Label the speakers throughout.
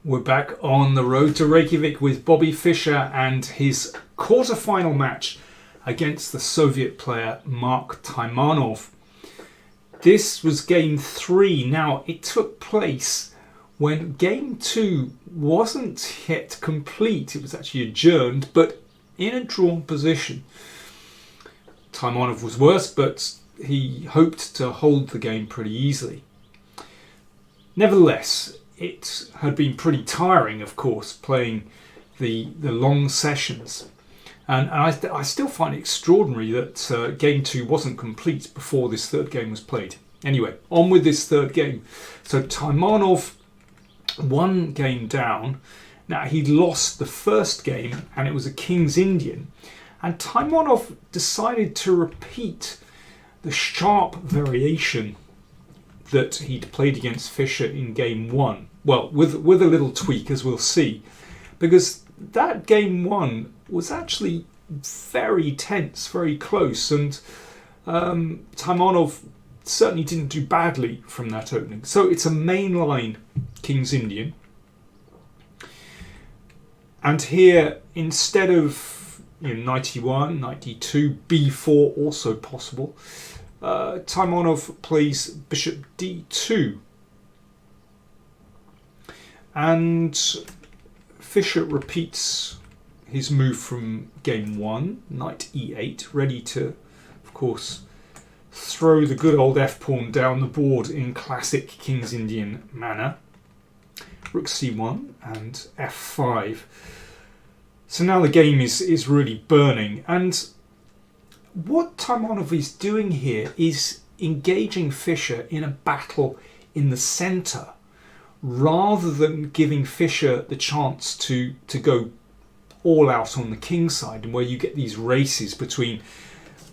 Speaker 1: We're back on the road to Reykjavik with Bobby Fischer and his quarter-final match against the Soviet player Mark Taimanov. This was game 3. Now, it took place when game 2 wasn't yet complete. It was actually adjourned, but in a drawn position. Taimanov was worse, but he hoped to hold the game pretty easily. Nevertheless, it had been pretty tiring, of course, playing the long sessions. And I still find it extraordinary that game 2 wasn't complete before this third game was played. Anyway, on with this third game. So Taimanov, one game down. Now, he'd lost the first game, and it was a King's Indian. And Taimanov decided to repeat the sharp variation that he'd played against Fischer in game 1. Well, with a little tweak, as we'll see. Because that game 1 was actually very tense, very close. And Taimanov certainly didn't do badly from that opening. So it's a mainline King's Indian. And here, instead of knight e1, knight e2, b4 also possible, Taimanov plays bishop d2. And Fischer repeats his move from game 1, knight e8, ready to, of course, throw the good old f-pawn down the board in classic King's Indian manner. Rook c1 and f5. So now the game is really burning, and what Taimanov is doing here is engaging Fischer in a battle in the centre, rather than giving Fischer the chance to go all out on the king side, and where you get these races between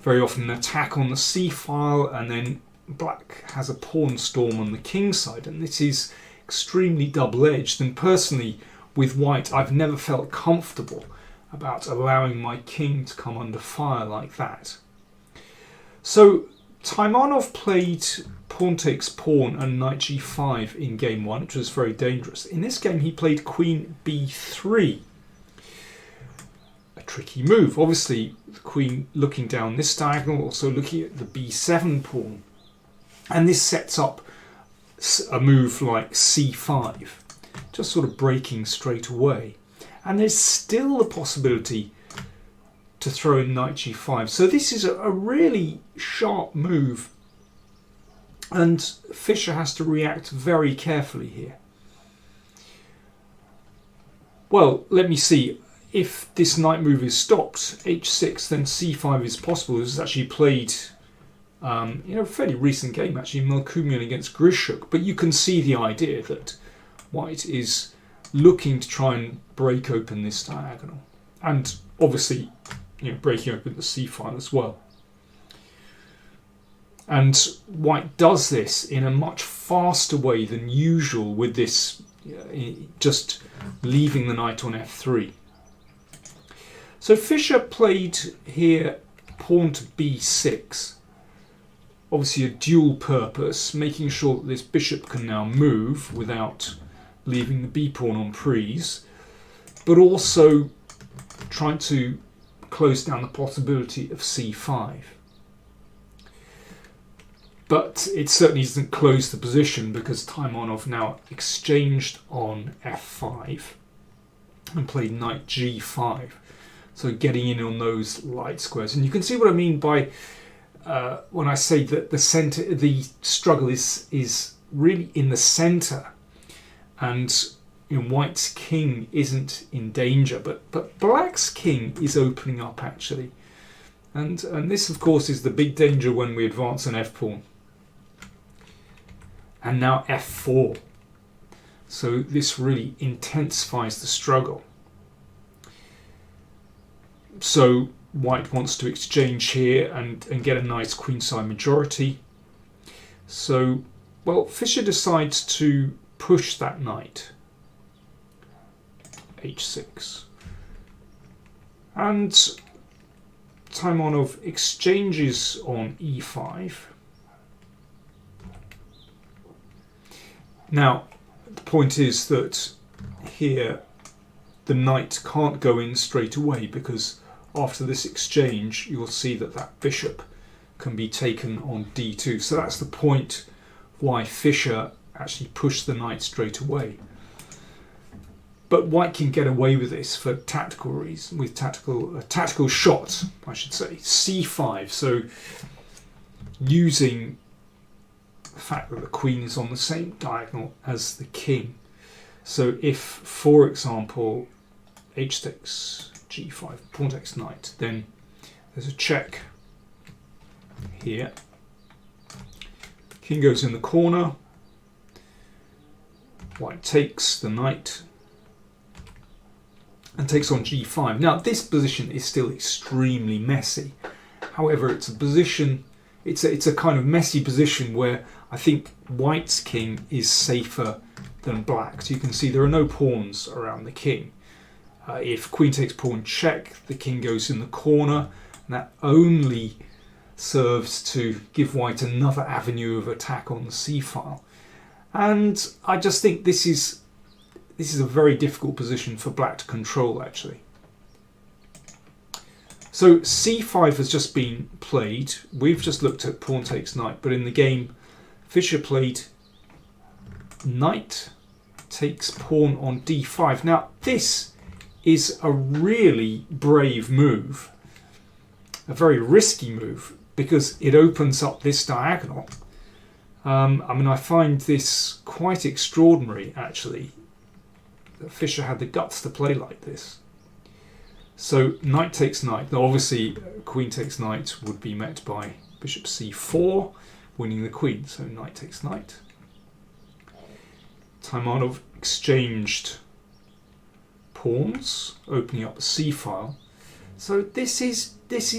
Speaker 1: very often an attack on the c-file, and then black has a pawn storm on the king side, and this is extremely double-edged. And personally, with white, I've never felt comfortable about allowing my king to come under fire like that. So Taimanov played pawn takes pawn and knight g5 in game 1, which was very dangerous. In this game, he played queen b3. A tricky move. Obviously, the queen looking down this diagonal, also looking at the b7 pawn. And this sets up a move like c5, just sort of breaking straight away. And there's still the possibility to throw in knight g5. So this is a really sharp move, and Fischer has to react very carefully here. Well, let me see. If this knight move is stopped, h6, then c5 is possible. This is actually played in a fairly recent game, actually, Melkumian against Grishuk. But you can see the idea that white is looking to try and break open this diagonal. And obviously, breaking open the c-file as well. And white does this in a much faster way than usual, with this just leaving the knight on f3. So Fischer played here pawn to b6. Obviously a dual purpose, making sure that this bishop can now move without leaving the b-pawn on prise, but also trying to close down the possibility of c5. But it certainly doesn't close the position, because Taimanov now exchanged on f5 and played knight g5. So getting in on those light squares. And you can see what I mean by when I say that the struggle is really in the centre, and white's king isn't in danger, but black's king is opening up actually, and this of course is the big danger when we advance an f-pawn. And now f4. So this really intensifies the struggle. So white wants to exchange here and get a nice queenside majority. So, well, Fischer decides to push that knight. h6. And Taimanov exchanges on e5. Now, the point is that here the knight can't go in straight away, because after this exchange you'll see that that bishop can be taken on d2. So that's the point why Fischer actually pushed the knight straight away. But white can get away with this for tactical reasons, with tactical shot, I should say. c5, so using the fact that the queen is on the same diagonal as the king. So if, for example, h takes g5, pawn takes knight, then there's a check here. King goes in the corner. White takes the knight and takes on g5. Now this position is still extremely messy. However, it's a position, it's a kind of messy position where I think white's king is safer than black's. You can see there are no pawns around the king. If queen takes pawn check, the king goes in the corner, and that only serves to give white another avenue of attack on the c-file. And I just think this is a very difficult position for black to control, actually. So c5 has just been played. We've just looked at pawn takes knight, but in the game Fischer played knight takes pawn on d5. Now this is a really brave move, a very risky move, because it opens up this diagonal. I mean, I find this quite extraordinary, actually, that Fischer had the guts to play like this. So knight takes knight. Now obviously queen takes knight would be met by bishop c4, winning the queen. So knight takes knight. Taimanov exchanged pawns, opening up the c-file. So this is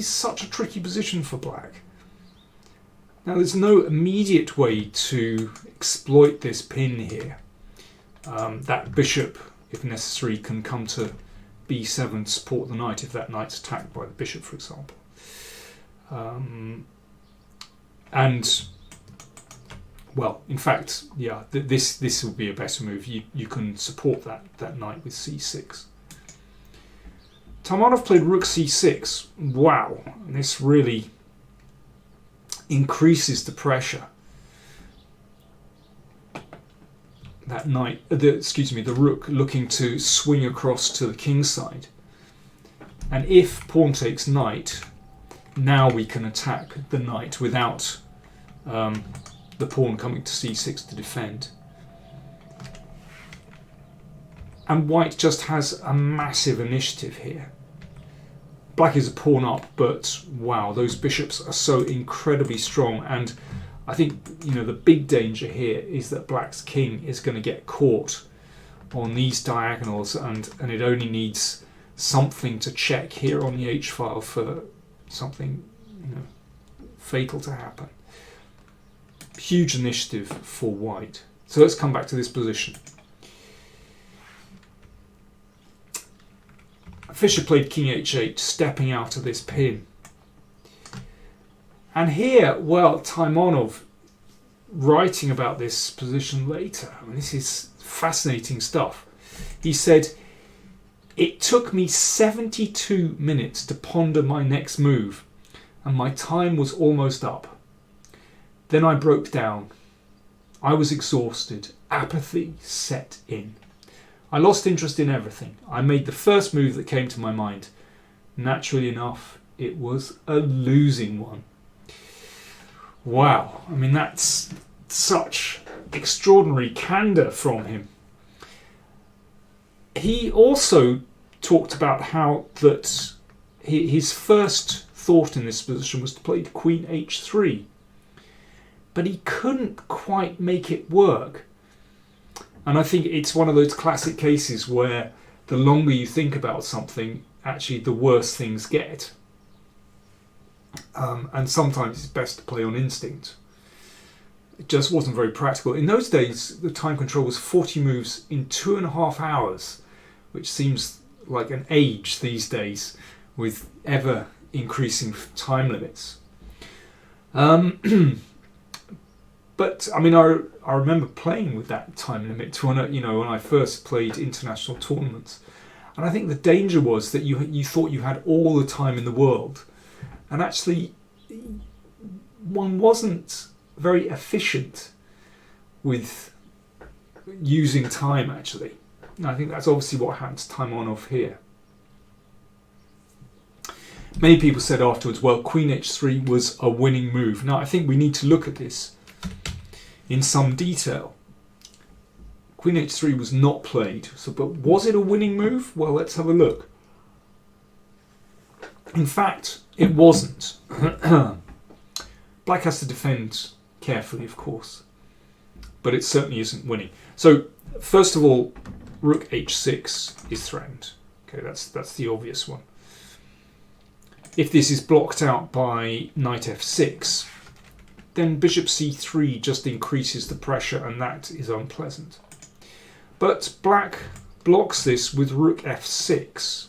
Speaker 1: such a tricky position for black. Now there's no immediate way to exploit this pin here. That bishop, if necessary, can come to b7 to support the knight if that knight's attacked by the bishop, for example. And well, in fact, yeah, this will be a better move. You can support that knight with c6. Taimanov played rook c6. Wow, this really increases the pressure. That knight, the rook looking to swing across to the king's side. And if pawn takes knight, now we can attack the knight without the pawn coming to c6 to defend. And white just has a massive initiative here. Black is a pawn up, but wow, those bishops are so incredibly strong. And I think, the big danger here is that black's king is going to get caught on these diagonals, and it only needs something to check here on the h-file for something fatal to happen. Huge initiative for white. So let's come back to this position. Fischer played king h8, stepping out of this pin. And here, well, Taimanov, writing about this position later, I mean, this is fascinating stuff. He said, "It took me 72 minutes to ponder my next move, and my time was almost up. Then I broke down. I was exhausted. Apathy set in. I lost interest in everything. I made the first move that came to my mind. Naturally enough, it was a losing one." Wow, I mean, that's such extraordinary candour from him. He also talked about how that his first thought in this position was to play queen h3, but he couldn't quite make it work. And I think it's one of those classic cases where the longer you think about something, actually the worse things get. And sometimes it's best to play on instinct. It just wasn't very practical. In those days, the time control was 40 moves in 2.5 hours, which seems like an age these days with ever increasing time limits. But I mean, I remember playing with that time limit when I first played international tournaments, and I think the danger was that you thought you had all the time in the world, and actually one wasn't very efficient with using time actually. And I think that's obviously what happened to Taimanov here. Many people said afterwards, well, Queen H3 was a winning move. Now I think we need to look at this in some detail. Queen H3 was not played, but was it a winning move? Well, let's have a look. In fact, it wasn't. Black has to defend carefully, of course, but it certainly isn't winning. So, first of all, Rook H6 is threatened. Okay, that's the obvious one. If this is blocked out by Knight F6, then Bishop C3 just increases the pressure, and that is unpleasant. But Black blocks this with Rook F6.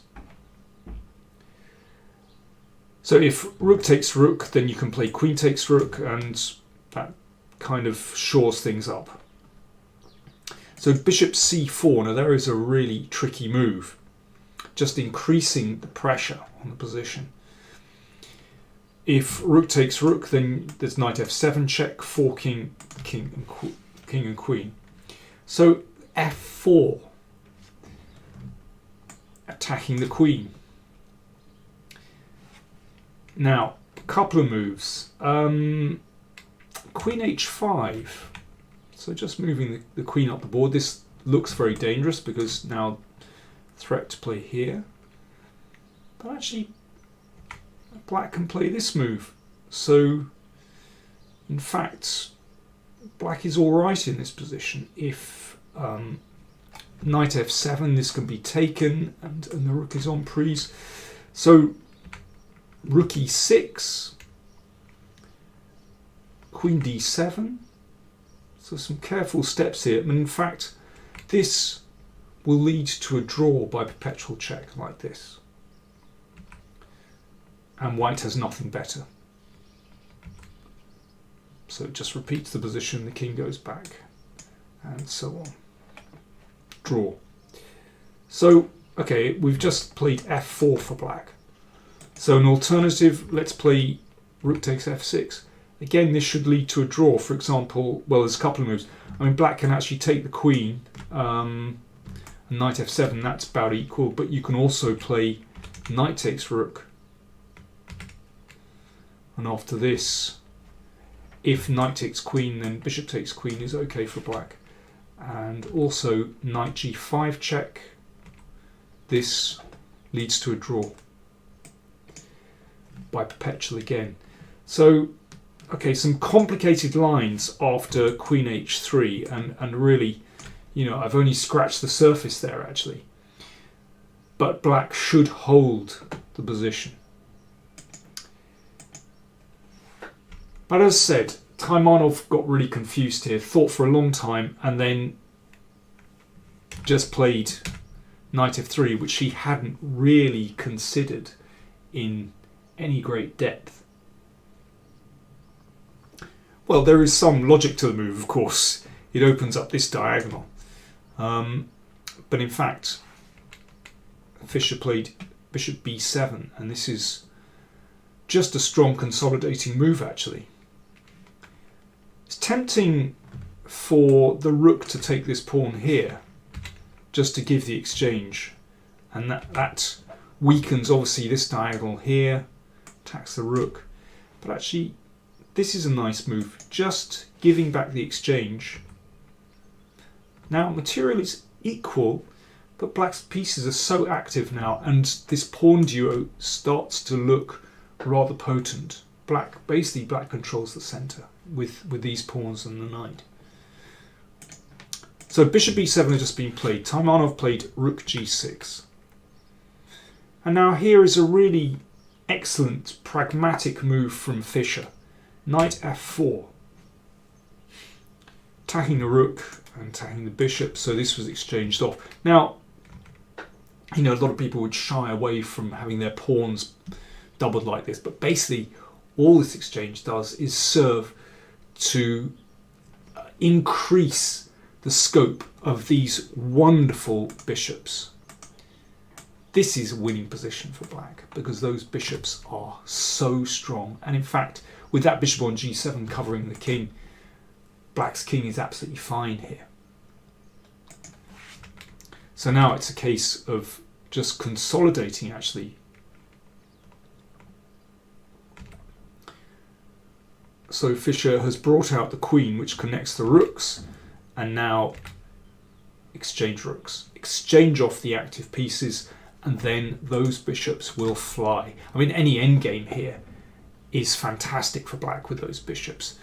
Speaker 1: So if Rook takes Rook, then you can play Queen takes Rook, and that kind of shores things up. So Bishop C4, now there is a really tricky move, just increasing the pressure on the position. If Rook takes Rook, then there's Knight F7 check, forking King and Queen. So F4, attacking the Queen. Now, a couple of moves. Queen H5. So just moving the Queen up the board. This looks very dangerous because now threat to play here. But actually, Black can play this move. So, in fact, Black is alright in this position. If Knight F7, this can be taken, and the Rook is on prise. So, Rook E6, Queen D7. So some careful steps here. And in fact, this will lead to a draw by perpetual check like this. And White has nothing better. So it just repeats the position, the king goes back, and so on. Draw. So, okay, we've just played F4 for Black. So an alternative, let's play Rook takes F6. Again, this should lead to a draw. For example, well, there's a couple of moves. I mean, Black can actually take the Queen, and Knight F7, that's about equal, but you can also play Knight takes Rook. And after this, if Knight takes Queen, then Bishop takes Queen is okay for Black. And also Knight G5 check. This leads to a draw by perpetual again. So, okay, some complicated lines after Queen H3, and really, I've only scratched the surface there actually. But Black should hold the position. But as I said, Taimanov got really confused here, thought for a long time, and then just played Knight F3, which he hadn't really considered in any great depth. Well, there is some logic to the move, of course. It opens up this diagonal. But in fact, Fischer played Bishop B7, and this is just a strong consolidating move, actually. It's tempting for the Rook to take this pawn here, just to give the exchange. And that weakens, obviously, this diagonal here, attacks the Rook. But actually, this is a nice move, just giving back the exchange. Now, material is equal, but Black's pieces are so active now, and this pawn duo starts to look rather potent. Black controls the centre with these pawns and the knight. So Bishop B7 has just been played. Taimanov played Rook G6. And now here is a really excellent pragmatic move from Fischer. Knight F4. Attacking the Rook and attacking the Bishop, so this was exchanged off. Now, a lot of people would shy away from having their pawns doubled like this, but basically all this exchange does is serve to increase the scope of these wonderful bishops. This is a winning position for black because those bishops are so strong. And in fact, with that bishop on g7 covering the king, black's king is absolutely fine here. So now it's a case of just consolidating, actually. So Fischer has brought out the queen, which connects the rooks, and now exchange rooks. Exchange off the active pieces, and then those bishops will fly. I mean, any endgame here is fantastic for black with those bishops.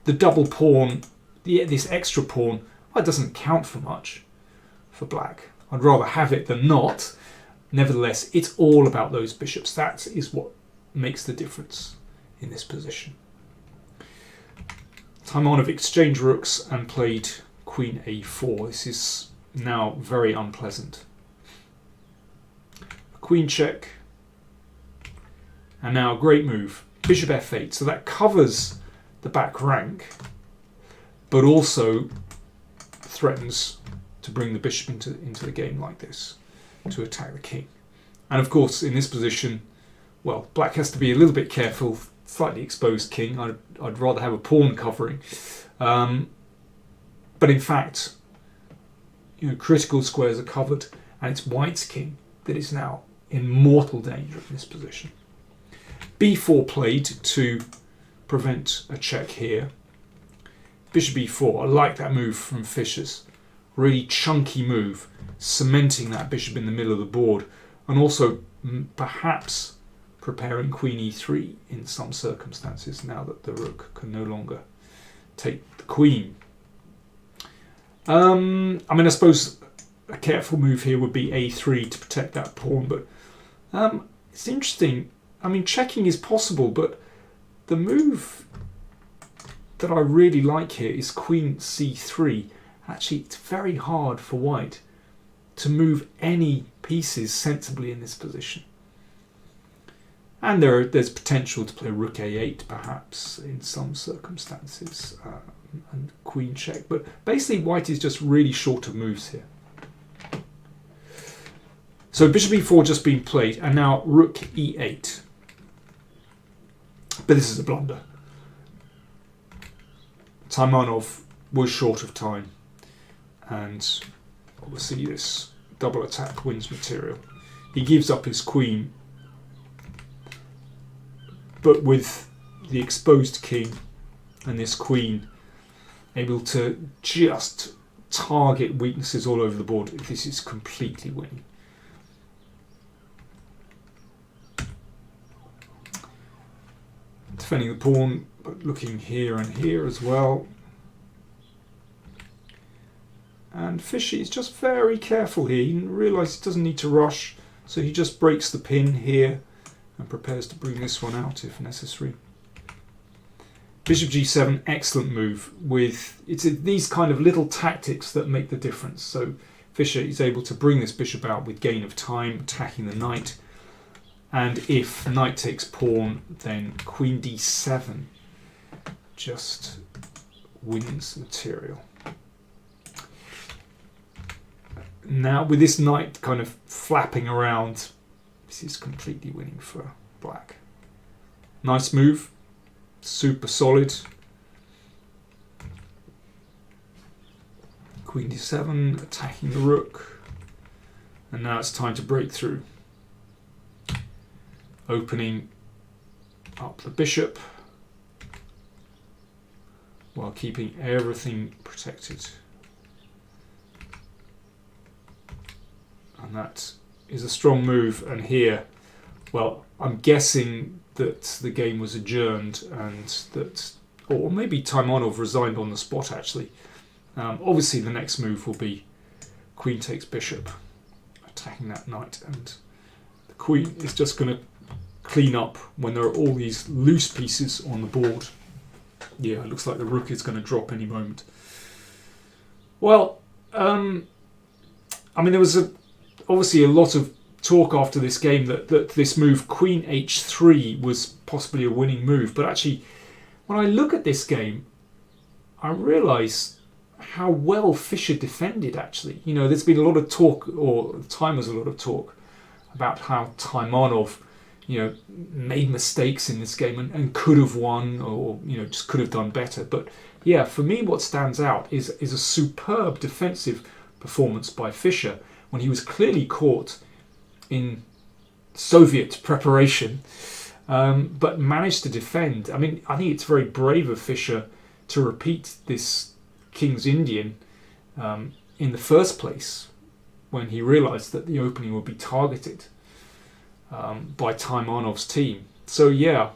Speaker 1: The double pawn, this extra pawn, well, it doesn't count for much for black. I'd rather have it than not. Nevertheless, it's all about those bishops. That is what makes the difference in this position. Taimanov exchanged rooks and played queen a4. This is now very unpleasant. A queen check. And now a great move. Bishop f8. So that covers the back rank, but also threatens to bring the bishop into the game like this, to attack the king. And of course, in this position, well, black has to be a little bit careful. Slightly exposed king. I'd rather have a pawn covering. But in fact, critical squares are covered, and it's white's king that is now in mortal danger in this position. b4 played to prevent a check here. Bishop e4. I like that move from Fischer's. Really chunky move, cementing that bishop in the middle of the board, and also perhaps preparing queen e3 in some circumstances now that the rook can no longer take the queen. I mean, I suppose a careful move here would be a3 to protect that pawn, but it's interesting. I mean, checking is possible, but the move that I really like here is queen c3. Actually, it's very hard for white to move any pieces sensibly in this position. And there's potential to play rook a8 perhaps in some circumstances, and queen check. But basically white is just really short of moves here. So bishop e4 just been played, and now rook e8. But this is a blunder. Taimanov was short of time, and obviously this double attack wins material. He gives up his queen, but with the exposed king and this queen able to just target weaknesses all over the board, this is completely winning. Defending the pawn, but looking here and here as well. And Fischer is just very careful here. He realises he doesn't need to rush, so he just breaks the pin here and prepares to bring this one out if necessary. Bishop g7, excellent move. It's these kind of little tactics that make the difference. So Fischer is able to bring this bishop out with gain of time, attacking the knight. And if knight takes pawn, then queen d7 just wins material. Now, with this knight kind of flapping around, this is completely winning for black. Nice move, super solid. Queen d7, attacking the rook. And now it's time to break through. Opening up the bishop while keeping everything protected. And that is a strong move. And here, well, I'm guessing that the game was adjourned and that, or maybe Taimanov resigned on the spot actually. Obviously the next move will be queen takes bishop, attacking that knight, and the queen is just going to clean up when there are all these loose pieces on the board. Yeah, it looks like the rook is going to drop any moment. Well, I mean, there was obviously a lot of talk after this game that this move, queen h3, was possibly a winning move. But actually, when I look at this game, I realised how well Fischer defended, actually. You know, there's been a lot of talk, or at the time was a lot of talk, about how Taimanov, you know, made mistakes in this game and could have won, or, you know, just could have done better. But yeah, for me, what stands out is a superb defensive performance by Fischer when he was clearly caught in Soviet preparation, but managed to defend. I mean, I think it's very brave of Fischer to repeat this King's Indian in the first place when he realised that the opening would be targeted by Taimanov's team. So yeah,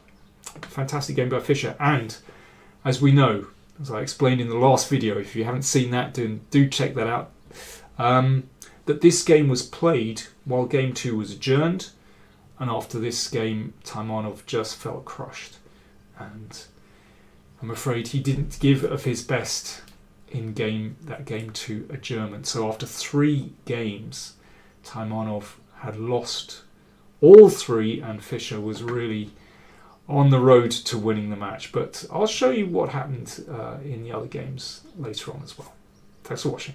Speaker 1: fantastic game by Fischer. And as we know, as I explained in the last video, if you haven't seen that, do check that out, that this game was played while Game 2 was adjourned, and after this game Taimanov just felt crushed, and I'm afraid he didn't give of his best in Game 2 adjournment. So after 3 games, Taimanov had lost all 3, and Fischer was really on the road to winning the match. But I'll show you what happened in the other games later on as well. Thanks for watching.